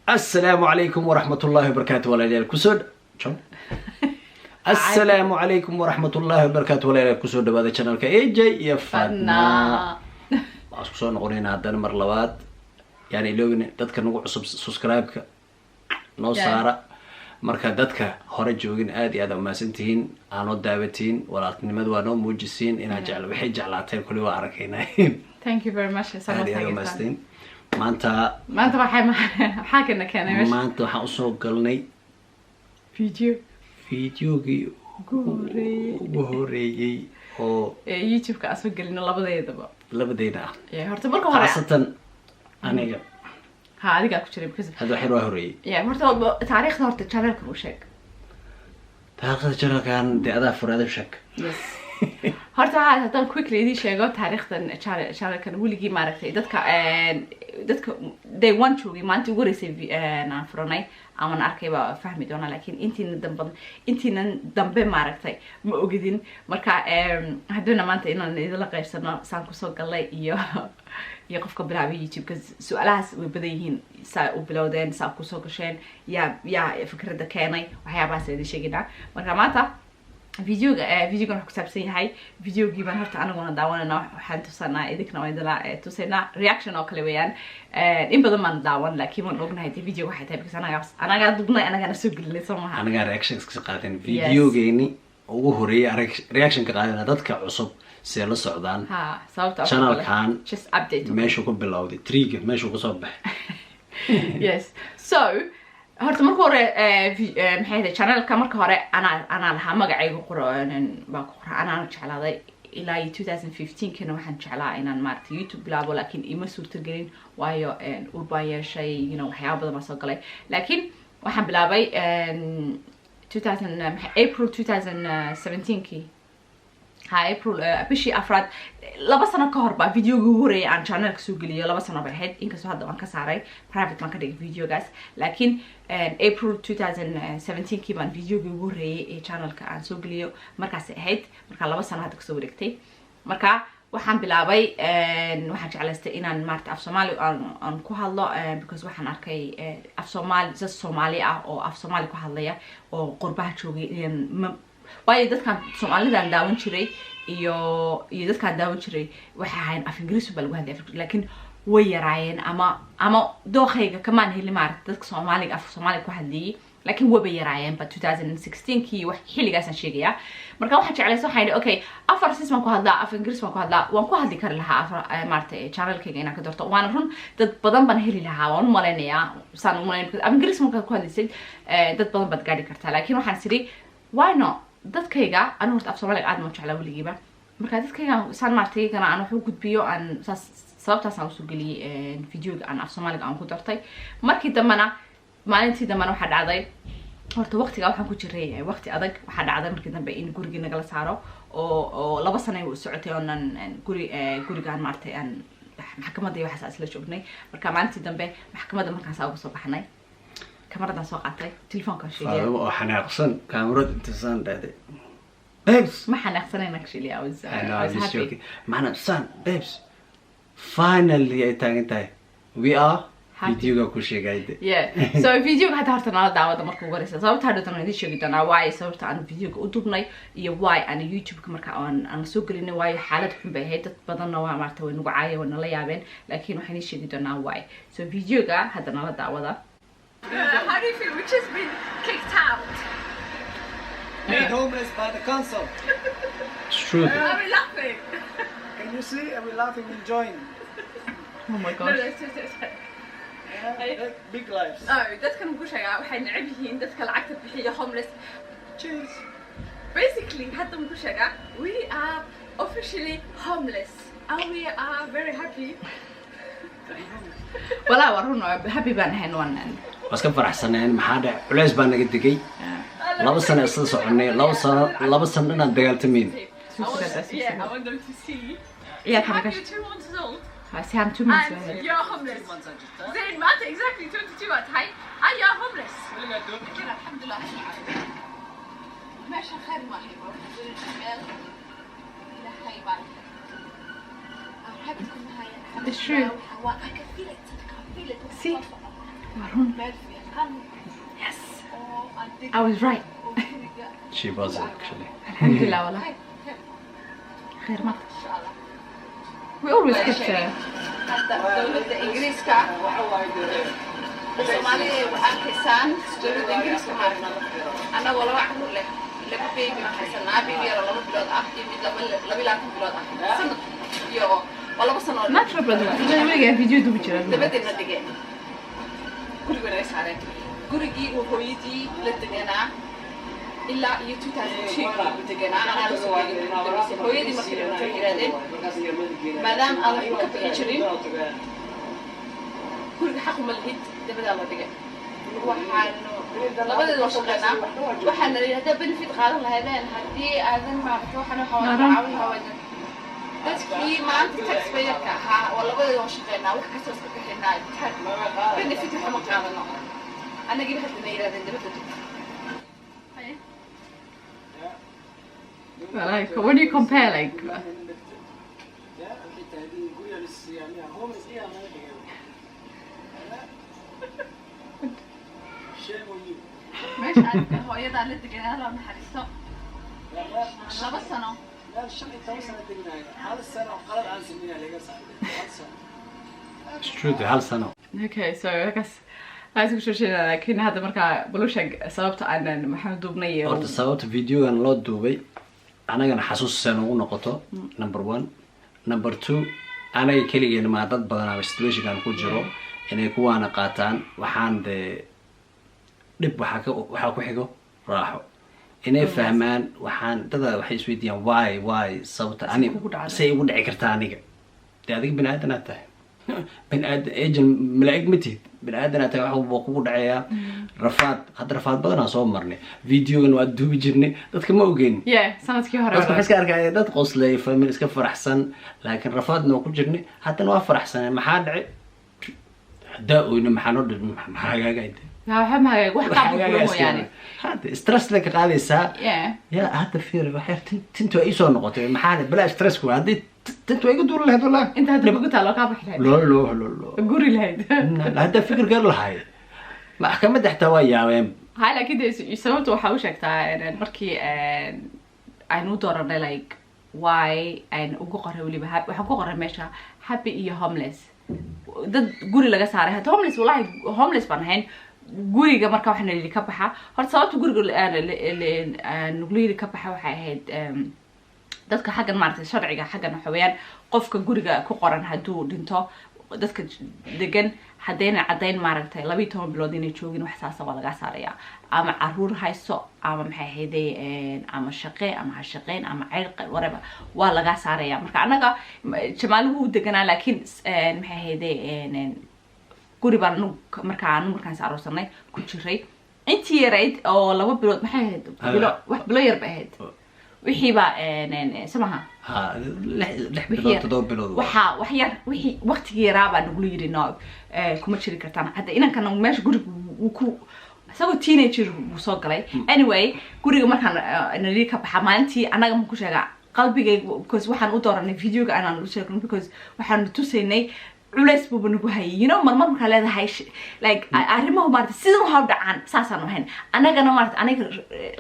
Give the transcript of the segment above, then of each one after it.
السلام عليكم ورحمة الله وبركاته ولا كسود السلام عليكم ورحمة الله وبركاته ولا كسود هذا channel كأيجي يفنا أسكسون نقولين هذا مرلوات يعني لو دتك نقول سبسكرايب نوصارة marka dadka hore joogin aad iyo aad u maasantihiin aan oo daawatiin walaaltinimadu waa noo muujisiin inaan jecel waxay jeclaatay kulli waa arkaynaa. Thank you very much. maanta waxaan keenay maanta waxaan u soo galnay videogii ugu horeeyay oo YouTube-ka aan soo galino labadeeda horta marka hore xasatan aniga adiga ku jiray because hada xir waa horeeyay horta taariikhda horta channel-ka u sheeg taariikhda channel-kan adaa furaada shak horta haddaan quickly idin sheego taariikhdan channel-kan weligii maaragtay dadka day one joogay maanta ugu horeysay aan furanay aman arkay baa fahmi doona laakiin intiinan dambe maaragtay ma ogidin marka haddana maanta inaan idinla qaybsano saan kusoo galay iyo qofka bilaabay YouTube-ka su'aalahaas way badan yihiin saa u bilowdeen saa kusoo gasheen yaa fikradda keenay waxyaabahaas idin sheeginaa marka maanta videogan wax ku saabsan yahay videogii baan horta anaguna daawanayna waxaan tusanaa idinkana waa idila tusaynaa reaction oo kale weeyaan in badan baan daawan laakiin waan ognahay de video waxay tahay because anagaa dubnay anagana soo gelinay soo maha anagaa reactions ka qaadan videogeeni ugu horeeyay reaction ka qaadana dadka cusub si la socdaan sababta channel-kan just update meesha ku bilowday trigger meesha ku soo baxay yes so horta marka hore maxay tahay channel-ka marka hore anaa lahaa magacayga baa ku qoran anaa jeclaaday ilaa 2015-kana waxaan jeclaa inaan maaragtay YouTube bilaabo laakiin ima suurtagelin waayo urbaan yeeshay waxyaaba badan baa soo galay laakiin waxaan bilaabay April 2017-kii April bishii afraad 2 sano ka hor baa videogii ugu horeeyay aan channel-ka soo geliyo 2 sano bay ahayd inkastoo hadda waan ka saaray private baan ka dhigay videogaas laakiin April 2017-kii baan videogii ugu horeeyay ee channel-ka aan soo geliyo markaas ahayd marka 2 sano hadda kasoo wareegtay marka waxaan bilaabay waxaan jeclaystay inaan maarta af Soomaali aan ku hadlo because waxaan arkay af Soomaali ah oo af Soomaali ku hadlaya oo qurbaha joogay waayo dadkan Soomaalidan daawan jiray iyo dadkan daawan jiray waxa ahayn af Ingiriisi bal lagu hadlay laakiin way yaraayeen ama dookhayga kamaan heli maarta dadka Soomaaliga af Soomaali ku hadlayay laakiin way yaraayeen ba 2016-kii wax xilligaas aan sheegaya marka waxaan jeclaysay waxaan okay afar sisman ku hadlaa af Ingiriisi waan ku hadlaa waan ku hadli kar lahaa maarta channel-kayga inaan ka doorto waan run dad badan baan heli lahaa waan u maleynayaa saan u maleyn af Ingiriisi marka ku hadlaysay dad badan baad gaari kartaa laakiin waxaan sidii why not dadkayga anu horta af Soomaaliga aad ma jeclaa weligiiba marka dadkayga saan maartay kana aan wax u gudbiyo aan sababtaas aan soo geliyay videoga aan af Soomaaliga aan ku dartay markii dambana maalintii dambana waxa dhacday horta waqtiga waxaan ku jiray waqti adag waxa dhacday markii dambe in guriga nagala saaro oo 2 sano ay socotay oo gurigaan maartay aan maxkamadda iyo waxaas isla joognay marka maalintii dambe maxkamadda markaas aan soo baxnay kamarada soo qaatay telefoonka sheegay oo xanaaqsan kaamirada intaan dhaaday babes ma xanaaqsanayna actually I was happy maana san babes finally ay taagantay we are videoga ku sheegayde so videoga hadda horta nala daawada marka ugu horeysa sababta hadda idin sheegi doonaa why sababta aan videoga u dubnay iyo why aan YouTube-ka marka aan soo gelinay waayo xaalad xun bay ahayd dad badanna waa maarta way nagu caayay way nala yaabeen laakiin waxaan idin sheegi doonaa why so videoga hadda nala daawada How do you feel? We've just been kicked out. Made homeless by the council. It's true. Are we laughing? Can you see? Are we laughing, enjoying? Oh my No, gosh. Yeah, big lives. No, dadkan ugu sheegaa waxay necab yihiin dadka lacagta bixiya homeless. Cheers. Basically, hadda ugu sheegaa we are officially homeless and we are very happy. Walaa warun happy baan ahayn waan waska faraxsaneen maxaa dhac culays baan naga digay 2 sano isla soconay 2 sano inaan dagaaltameyn Yeah, I want them to see. Yeah, Have can I you 2 months old? I am 2 months And ahead. you're homeless. Zayn, Mata, exactly 22 at high. And you're homeless. كده الحمد لله رب العالمين. ماشي خير ما هي برضه شغال. لا هاي بعد. أحب تكون هاي. It's true. I can feel it. I can feel it. See? Yes, I was right. She was actually. Alhamdulillah, wallah. Khair ma. We always get dowladda ingiriiska Soomaaliya waxaan kaysaan dowladda ingiriiska anagoo laba carruur leh laba baby haysanaa baby yar 2 bilood ah iyo mid 22 bilood ah sanad iyo 2 sano natural brother. Wewe video dubi jira. dabadina dhigeen guriga ay saareen gurigii uu hooyadii la deganaa ilaa iyo 2002 uu deganaa anaa la soo waayay hooyadii markii ay yiraahdeen maadaama aan wax ka bixin jirin guriga xaq uma lihid dabada la dhigay waxaanu labadeed waa shaqeynaa waxaana yidhahdaa benefit qaadan lahaydeen haddii aadan maaragtay waxaan caawin hawaadan dadkii maanta taxpayerka ahaa waa labadeed waa shaqeynaa wax kastoo iska bixinaa benefit waxama qaadano anagii haddana yidhahdeen dabada dhig Like, when you compare, like, meesha aad hooyadaa la deganaa loo naxariisto 2 sano It's true. Hal sano. okay, so I guess I was going to like in هذا مركا بلوشة سببت أن محمد دوبني Horta sababta videogan loo duubay anagana xasuussan ugu noqoto number 1 number 2 anaga kaligeena ma dad badan oo situationkan ku jiro inay kuwaana qaataan waxaan de dib waxa ku xigo raaxo inay fahmaan waxaan dada waxay isweydiiyaan why sababta ani say ugu dhici kartaa aniga de adiga bini'aadan aad tahay bini'aadan agent malaa'ig ma tihid bini'aadan aad tahay waxa kugu dhacaya rafaad badan aan soo marnay videogan waa duubi jirnay dadka ma ogeyn yeah sanadkii hore dadka iska arkay dad qoslay family iska faraxsan laakiin rafaadna ku jirnay haddana waa faraxsan maxaa dhacay hadaa oyna maxaa noo dhigay maxaa hagaagayday wax qaab يعني هذا ستريس لك قاعد ساعة yeah يا هذا فير وحير تنتوا أي صار نقطة محل بلا ستريس كوا هذه تنتوا أي قدور له ولا انت هذا بقول تعالى قاعد بحلها لا قولي لهيد هذا فكر قال له هاي ما أحكم ده احتوى يا وين هاي كده سببت وحوشك تاع مركي أنا دورنا like why أنا ugu qoray waliba waxa ku qoray meesha happy iyo homeless dad guri laga saaray hada homeless wallahi homeless baan ahayn guriga marka waxna lili ka baxa horta sababta guriga nugliri ka baxa waxay ahayd dadka xaggan maartay sharciga xaggan xawayaan qofka guriga ku qoran haduu dhinto dadka degan hadayna cadayn maaragtay 12 bilood inay joogin wax saas waa laga saaraya ama caruur hayso ama maxay ahaydee ama shaqe ama shaqeyn ama cirq whatever waa laga saaraya marka anaga jamaaluhu deganaa laakiin maxay ahaydee guri baan markaan saarsanay ku jiray intii yarayd oo 2 bilood maxay ahayd wax bilo yar ba ahayd wixii ba samaha ها لح bilood 7 bilood waxa wax yar wixii waqtigii raaba nagu yiri no kuma jiri kartaan hadda inankan meesha guriga uu ku asagoo teenager uu soo galay anyway guriga markaan nali ka baxa maalintii anaga ma ku sheega qalbigayga because waxaan u dooranay videoga aan u sheegnay because waxaan tusaynay culays buu nagu hayay you know marka leedahay like arrimaha maarta sidoo waxa dhacaan saasaan ahayn anagana maarta aniga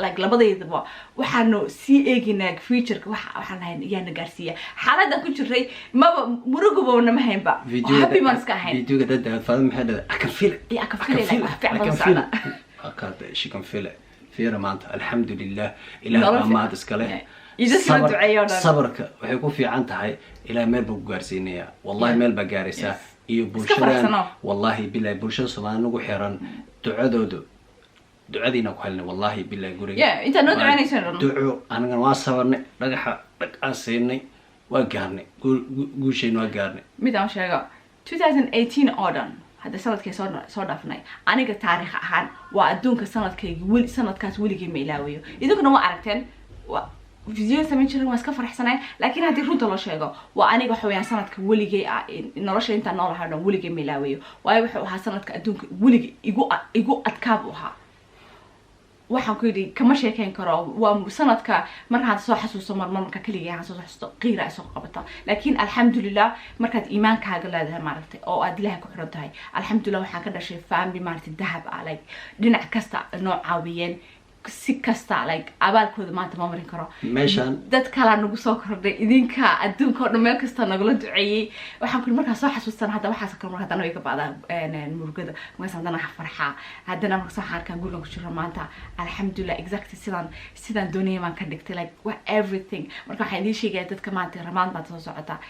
like labadeedaba waxaanu sii eeginaa future-ka waxaan lahayn iyana gaarsiya xaaladda ku jiray maba muruguba ma haynba happy man iska ahayn videoga dad fadam maxay I can feel it I can feel it akad she can feel it fiira maanta alxamdulillah ilaahay ma iskale sabarka waxay ku fiican tahay ilaa meel buu gaarsiinaya wallahi meel ba gaaraysa iyo bulshada wallahi billahi bulshada Soomaaliya nagu xiran ducadiina ku helnay wallahi billahi guriga yeah inta noo ducaynaysan duco anaga waa sabarnay dhagaxa dhaqaaseenay waa gaarnay guushayna waa gaarnay mid aan sheego 2018 oo dhan hadda sanadkii soo dhaafnay aniga taariikh ahaan waa adduunka sanadkaas weligii ma ilaawayo idinkuna waa aragteen video sameyn jiray waan iska faraxsanayn laakiin hadii runta loo sheego waa aniga xawayaan sanadka weligii nolosha inta nool ahaa dhan weligii ma ilaawayo waayo wuxuu ahaa sanadka adduunka weligii igu adkaab u ahaa 2018 2018 waxaan ku yidhi kama sheekeyn karo waa sanadka markaan soo xasuusto marmarka kaliya aan soo xasuusto qiira ay soo qabata laakiin alxamdulillah markaad iimaankaaga leedahay maaragtay oo aad ilaahay ku xiran tahay alxamdulillah waxaan ka dhashay family maaragtay dahab ah like dhinac kasta noo caawiyeen si kasta like abaalkooda maanta ma marin karo meeshaan dad kala nagu soo kordhay idinka adduunka oo dhan meel kasta nagula duceeyey waxaan ku markaa soo xasuustan hadda waxaas kale mar haddana way ka bacdaa murugada markaas haddana farxaa haddana markaas waxaan arkaa gurigan ku jiro maanta alxamdulillah exactly sidaan doonayay baan ka dhigtay like what everything marka waxaan idiin sheegaya dadka maanta ramaan baad soo socotaa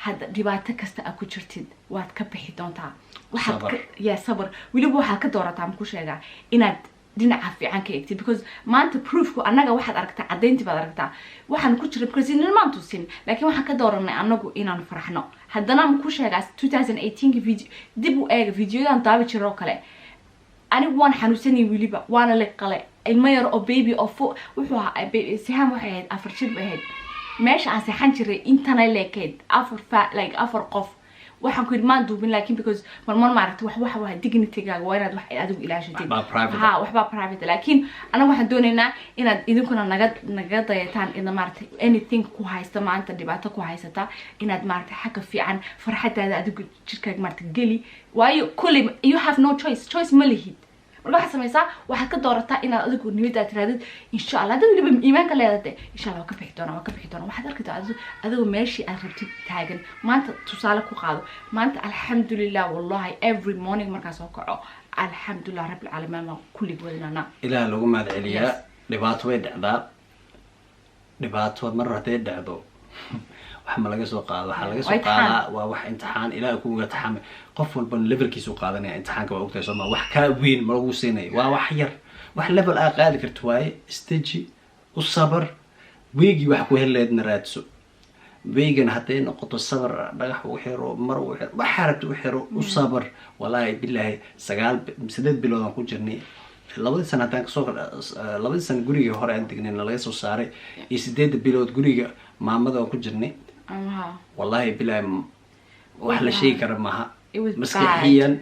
hadda dhibaato kasta aad ku jirtid waad ka bixi doontaa waxaad sabr weliba waxaad ka doorataa ma ku sheegaa inaad dhinaca fiican ka eegtid because maanta proofku annaga waxaad aragtaa caddayntii baad aragtaa waxaan ku jiray because inaan tusin laakiin waxaan ka dooranay annagu inaan farxno haddana ma ku sheegaa 2018 video dib u eega videodan daabi jiro kale anigu waan xanuunsanay weliba waana la qalay ilmo yar oo baby oo wuxuu ahaa sihaan waxay ahayd 4 jir bay ahayd meesha aan seexan jiray intana leekeed 4 qof waxaan ku idmaan duubin laakiin because marmar maaragtay waxa waa dignitygaaga waa inaad wax adigu ilaashatid waxba private laakiin anaga waxaan doonaynaa inaad idinkuna naga dayataan ina maaragtay anything ku haysta maanta dhibaato ku haysata inaad maaragtay xagga fiican farxadaada adigu jirkaaga maaragtay geli waayo kulli you have no choice ma lihid marka waxaad samaysaa waxaad ka doorataa inaad adigu niyadda tiraadid insha Allah hadda weliba iimaanka leedahay insha Allah waa ka bixi doonaa waxaad arkitaa adigu meeshii aad rabtid taagan maanta tusaale ku qaado maanta alxamdulillah wallahi every morning markaan soo kaco alxamdulillah rabbil caalamiin kulli wadnana ilaah lagu mahad celiyaa dhibaato way dhacdaa dhibaato mar haday dhacdo wax ma laga soo qaado waxa laga soo qaadaa waa wax imtixaan ilaahay kuuga taxamay qof walba levelkiisu qaadanaya imtixaanka waa ogtahay Soomaa wax ka weyn ma lagu siinay waa wax yar wax level ah qaadi karto waaye stage u sabar weegi wax ku heleedna raadso weegan haday noqoto sabar dhagax u xiro mar u xiro wax xarabta u xiro u sabar wallahi billahi 8 bilood aan ku jirnay labadii sano haddaan kasoo labadii sano guriga hore aan degnay laga soo saaray iyo 8 bilood guriga maamada aan ku jirnay wallahi billahi wax la sheegi kara maaha maskaxiyan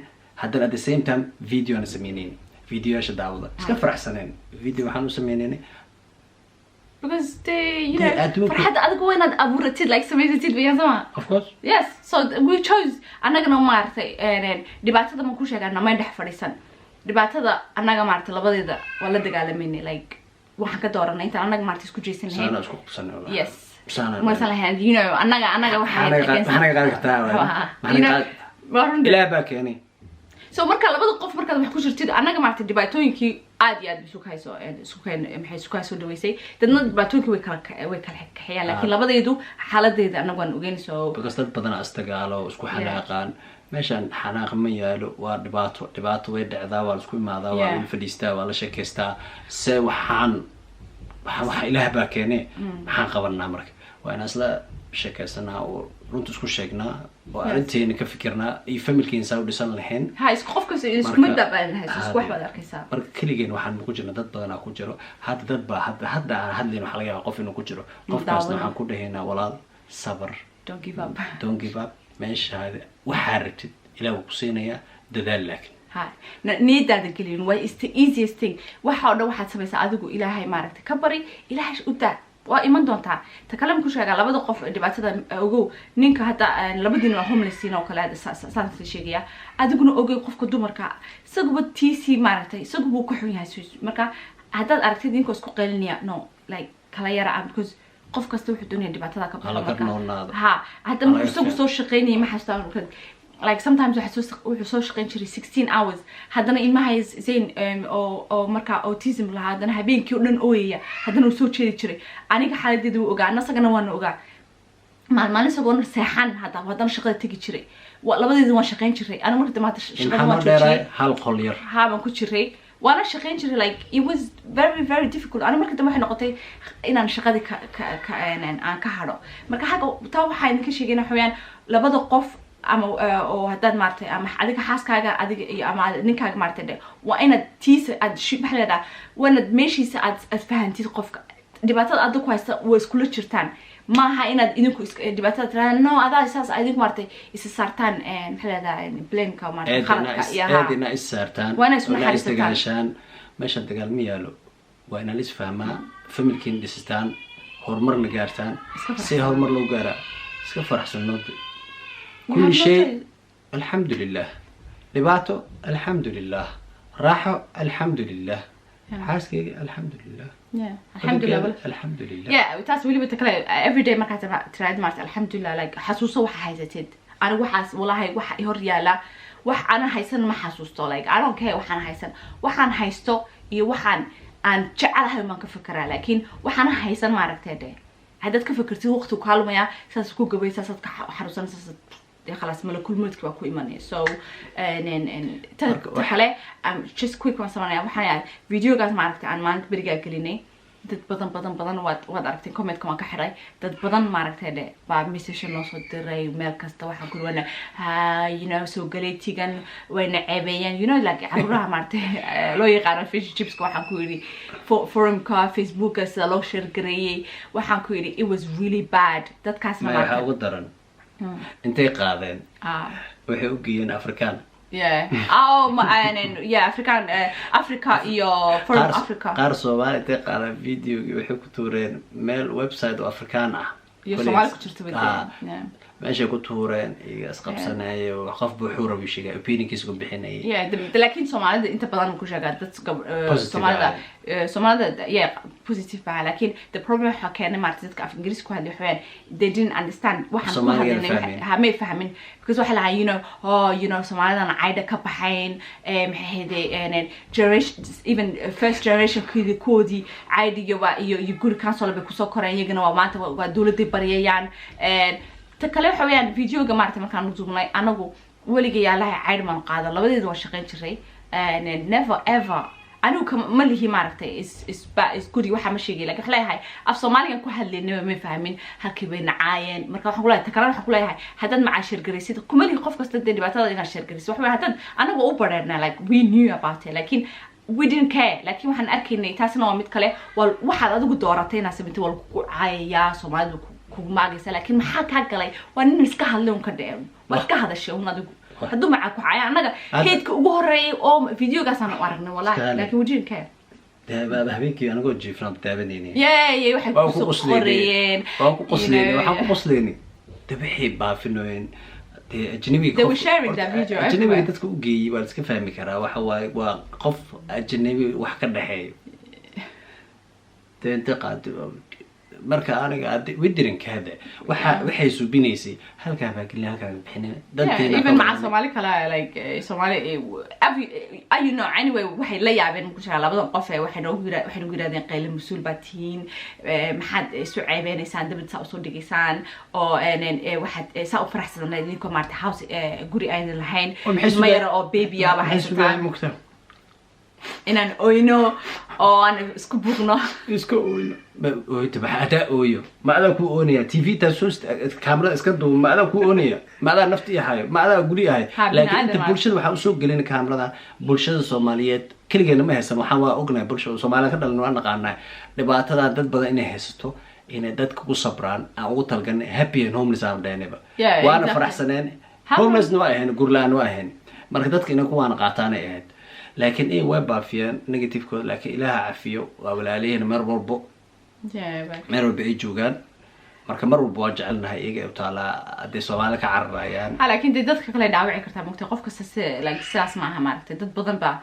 haddana at the same time video aan sameeyay videoyaasha daawada iska faraxsaneen video waxaan u sameeynay because you know farxad adigu waa inaad abuuratid like samaysatid bayasama of course yes so we chose anagana maartay dhibaatada ma ku sheegaa ma dhex fadhiisan dhibaatada anaga maartay labadeeda waa la dagaalameynay like waxaan ka dooranay inta anaga maartay isku jeesan lahayn sana isku qabsanay yes مثلا you know anaga waxaan ilaa baa keenay so marka labada qof markaad wax ku jirtid anaga maartay dhibaatooyinkii aad iyo aad isku hayso dhaweysay dadna dhibaatooyinkii way kala kaxayaan laakiin labadeedu xaaladeeda anagu aan ogeyn so because dad badan astagaalo isku xanaaqaan meeshan xanaaq ma yaalo waa dhibaato way dhacdaa waa isku imaadaa waa la fadhiistaa waa la sheekaystaa se waxaan waxa ilaah baa keenay maxaan qabanaa marka waa in asla sheekaysanaa oo runta isku sheegnaa oo arinteena ka fikirnaa iyo familkeena saa u dhisan lahayn ha isku qofka isku mid baan hayso isku wax baad arkaysaa marka kaligeena waxaan ku jirnaa dad badan ku jiro dad baa hadda aan hadleen waxa laga yaabaa qof inuu ku jiro qofkaasna waxaan ku dhahaynaa walaal sabar don't give up meeshaada waxaa rabtid ilaahu ku siinaya dadaal laakiin niyadaada gelin waa is the easiest thing waxa oo dhan waxaad samaysaa adigu ilaahay maaragtay ka bari ilaahay u daa waa iman doontaa ta kale ku sheegaa labada qof dhibaatada ogow ninka hadda labadiina waa homeless oo kale saan sheegaya adiguna ogow qofka dumarka isaguba tiisi maaragtay isaguba ku xun yahay marka haddaad aragtid ninka isku qeelinaya no like kala yara because qof kasta wuxuu doonaya dhibaatada ka baxo ha hadda markuu isagu soo shaqeynayay ma xasuustaa like sometimes wuxuu soo shaqeyn jiray 16 hours haddana ilmaha zayn oo marka autism lahaa haddana habeenkii oo dhan ooyaya haddana uu soo jeedi jiray aniga xaaladeedu uu ogaa anasagana waan ogaa maalin isagoo seexan haddana shaqada tegi jiray labadeedu waan shaqeyn jiray aniga marka dambe shaqada waan joojiyay hal qol yar baan ku jiray وانا شقين جري like it was very difficult انا marka dambe waxay noqotay inaan shaqadii aan ka hado marka xaga taa waxaan ka sheegayna xawayaan labada qof ama oo hadad maartay ama adiga xaaskaaga adiga iyo ama ninkaaga maartay waa inaad tiisa aad maxleeda wanad meeshiisa aad fahantid qofka dhibaatada aad ku haysta way isku la jirtaan maaha inaad idinku dhibaatada tiraan no adaa isaas idinku maartay isa saartaan maxleeda blame-ka maartay khaladka aadina is saartaan wana isma xariistaan meesha dagaal ma yaalo waa inaan is fahmaa familkiin dhistaan horumarna gaartaan Iska si horumar loo gaaraa iska faraxsanood You kulli have no shay choice. alxamdulilah dhibaato alxamdulilah raaxo alxamdulilah xaaskayga alxamdulilah Yeah, alxamdulilah Adduunkeeda, alxamdulilah yeah taas weliba ta kale everyday markaad tiraahdo maarta alxamdulilah like xasuuso waxa haysatid aniga waxaas walahi waxa i hor yaala wax ana haysan ma xasuusto like I don't care waxaan haysan waxaan haysto iyo waxaan aan jecelahay maan ka fikiraa laakiin waxaan haysan maaragtay de haddaad ka fikirtid waqti ku halmaya saas ku gabaysaa saas ka xaruusan saas خلاص ملك الموت كوا كوي ماني so تخلي just quick one سمعنا وحنا فيديو قاعد معرفتي عن مانك برجع كليني dad badan waad aragtay comment ka xiray dad badan maaragtay de baa message noo soo diray meel kasta waxaan ku wana you know soo galeetigan wayna ceebeeyaan you know like caruuraha maaragtay loo yaqaan fish chips waxaan ku yiri forumka facebooka sida loo share gareeyay waxaan ku yiri it was really bad dadkaasna waxa ugu daran intay qaadeen waxay u geeyeen afrikaan africa iyo forum africa qaar Soomaali intay qaadeen videogi waxay ku tuureen meel website oo afrikaan ah iyo Soomaali ku jirto meesha ku tuureen iyaga isqabsanayo qof buu xurub sheegay opinionkiisa ku bixinayay laakiin Soomaalida inta badan ku sheegaa dad Soomaalida positive baa laakiin the problem waxa keenay maartay dadka af Ingiriis ku hadlay waxaan they didn't understand waxaan ku hadlaynay ma fahmin because waxa la you know Soomaalidana ayda ka baxayn maxay heeday generation even first generation koodi aydiga iyo guri council bay ku soo koreen iyagana waa maanta waa dawladda bariyayaan تكلم حويان فيديو جماعة ما كانوا زوجنا أنا ولقي يالله عيد ما نقاده لبدي دوا شقين شري never ever أنا كم ملي هي معرفتي is good واحد ماشي يجي لك خليها هاي الصومالي كان كل اللي ما فاهمين هكذا عاين مركب حقولها تكلم حقولها هاي هذا مع شرقريسي كملي قف قصة الدنيا بعتها إنها شرقريسي وحنا هذا أنا وأوبرنا like we knew about it لكن we didn't care لكن وحنا أكيد تاسنا ومتكله والواحد هذا قد دورتين سبتي والعايا صومالي كوماجس لكن ما حكى قلي وأنا نسكها لهم كده واسكها هذا الشيء ونادو هدو معك وعيا أنا هيك وهري أو فيديو قصنا وعرفنا والله لكن وجين كيف ده بحبيكي أنا قلت جيفنا بتابنيني يا واحد قصليني قصليني ده بحب بعرفينه أجنبي they were sharing that video أجنبي تذكر جي بس كيف فهمي كرا وقف أجنبي وحكي الحين تنتقد marka aniga wadirin kaada waxay subinaysay halka baagelin halka bixinay dadkeena even maca Soomaali kala like Soomaali you know anyway waxay la yaabeen ku shaqada labadan qof waxay noogu yiraahdeen qayl masuul baatiin maxad isu ceebeynaysan dibad saa soo dhigaysaan oo waxad saa u faraxsanayd idinko maarta house guri ayna lahayn ma yara oo baby aba haysataa inaan oyno oo aan isku buuqno تبع أداء أويو ما أنا كو أونيا تي تاسوس كاميرا إسكندو ما أنا كو أونيا ما أنا نفتي هاي ما أنا أقولي هاي لكن أنت بولشة وحوسوق قلنا كاميرا ده بولشة الصوماليات كل جينا ما هسه محاوا أقنع بولشة الصومالية كده لأنه أنا قارنا لبعض هذا دت بدأ إنه هستو إنه دت كو صبران أو تلقن هابي إن هم نزام دينه بقى وأنا فرح سنين هم نزنواهن قرلان واهن مركزات كنا كو أنا قاطعنا إيد لكن إيه وين بعفيان نيجاتيف كود لكن إلها عفيو ولا عليه مربو بق مربو بعيد جوجان مركب مربو بواجعلنا هيجي وطالع أدي سوالك عرّيان لكن دتك كله دعوة كرتها مكتوف كسس like ساس معها ماركت دت بدن بقى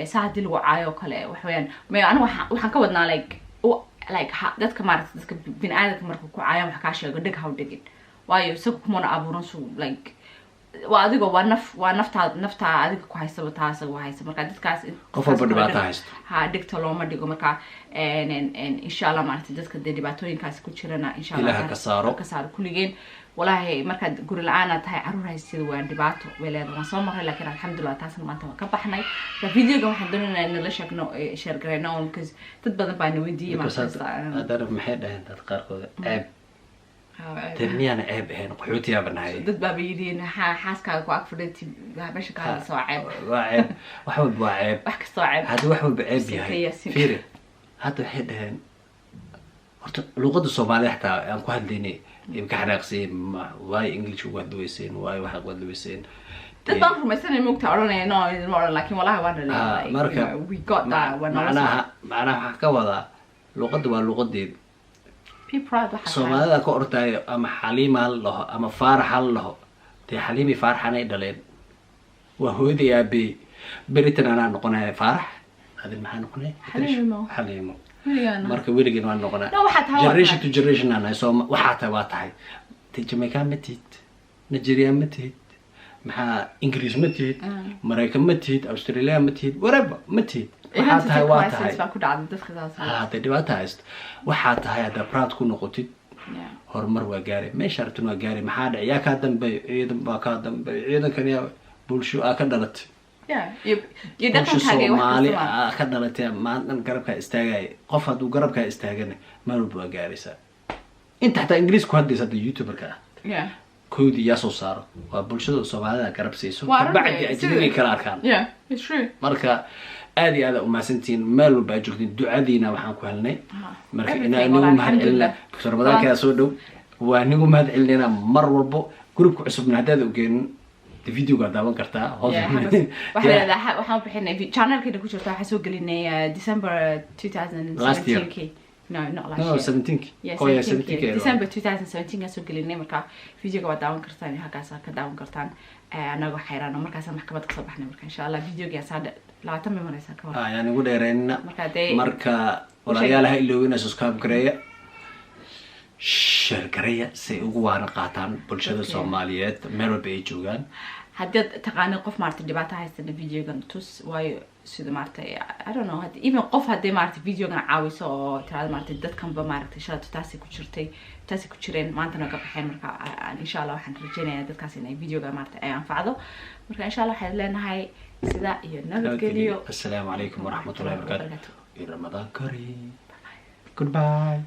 ساعد الوعي وكله وحويان ما أنا وحن كودنا like دتك ماركت دتك بين عادك مركب كوعي وحكاش يقدك هودجين وايو سكوك منا أبورنسو like وأديكوا ونفتا أديكوا كويس بتاعس وهايس مركا دتكاس قفل بدبعتها هست دكتور لوما ديكوا مركا إن شاء الله ما تدتك دبعتورين كاس كتيرنا إن شاء الله إلها كسارو كل جين والله مركا قول الآن تهاي عرور هاي السيد وين دبعتو ولا نصمر لكن الحمد لله تاسن ما أنت كبحنا ففيديو جم حدنا إن ليش إنه شير قريناهم كز تتبدل بينه ودي ما هذا محيط هند تقاركوا عيب ترمي أنا عيب هنا قحوتي يا بناي ضد بابيدين حاسكا كواك فردتي باش كان صعب وعيب وحول وعيب وحك صعب هذا وحول بعيب يا فيري هذا حد هن لغة الصومالية حتى أنا كهاد ليني يمكن حناقصين واي إنجليش وقدويسين واي واحد قدويسين dad baan rumaysanay moogta oranaya no idin oran laakiin walahi waan dhalay marka we got that when macnaha waxaa ka wadaa luqadda waa luqadeeda be proud waxa soomaalida ka ordayo ama xaliima hal laho ama faarax hal laho dee xaliimi faaraxanay dhaleen waa hooyaday aabbe beritan anaa noqonaya faarax adin maxaa noqonaya xaliimo marka weligeen waan noqonaa generation to generation aan nahay sooma waxaa tahay waa tahay jamaica ma tihid nigeria ma tihid maxaa ingiriis ma tihid maraykan ma tihid australia ma tihid whatever ma tihid waxaa tahay waa tahay hadday dhibaata haysto waxaa tahay haddaa proud ku noqotid horumar waa gaaray meesha rabtin waa gaaray maxaa dhac yaa kaa dambeeyo ciidan baa kaa dambeeyo ciidankan yaa bulsho aa ka dhalatay bulsho soomaali aa ka dhalatay maantan garabkaa istaagaya qof hadduu garabkaa istaagana meel walba waa gaaraysaa inta xataa ingiriis ku hadlaysa hadda youtuberka ah koodii yaa soo saaro waa bulshada soomaalida garab siiso kabacdi ajnabigay kala arkaan marka aad iyo aad umahadsantihiin meel walba aad joogtiin ducadiina waxaan ku helnay marka inaa inagu mahad celina doctor ramadaankaa soo dhow waa inagu mahad celinayna mar walbo groupka cusubna haddaad ogeenin videoga daawan kartaa waxaan bixinay channelkeena ku jirta waxaan soo gelinay December 2017 No, not last year. 17. Yeah, Oh, yeah, 17. December 2017 soo gelinay marka videoga waa daawan kartaan halkaas ka daawan kartaan anaga xeerano markaas maxkamad ka soo baxnay marka insha Allah videoga saada 20 memories ka hor yani ugu dheereynna marka walaalayaalaha ilowina subscribe gareeya share gareeya si ugu waana qaataan bulshada Soomaaliyeed meel walba ay joogaan hadii taqaan qof maartay dhibaato haysta videogan tus waayo sida maartay I don't know even qof hadii maartay videogan caawiso oo tiraad maartay dadkan ba maartay shaqada taasi ku jireen maanta ka baxeen marka insha Allah waxaan rajaynayaa dadkaas inay videoga maartay ay anfacdo marka insha Allah waxaan leenahay sida iyo nabadgelyo assalaamu alaykum wa rahmatullahi wa barakatuh Ramadan kareem goodbye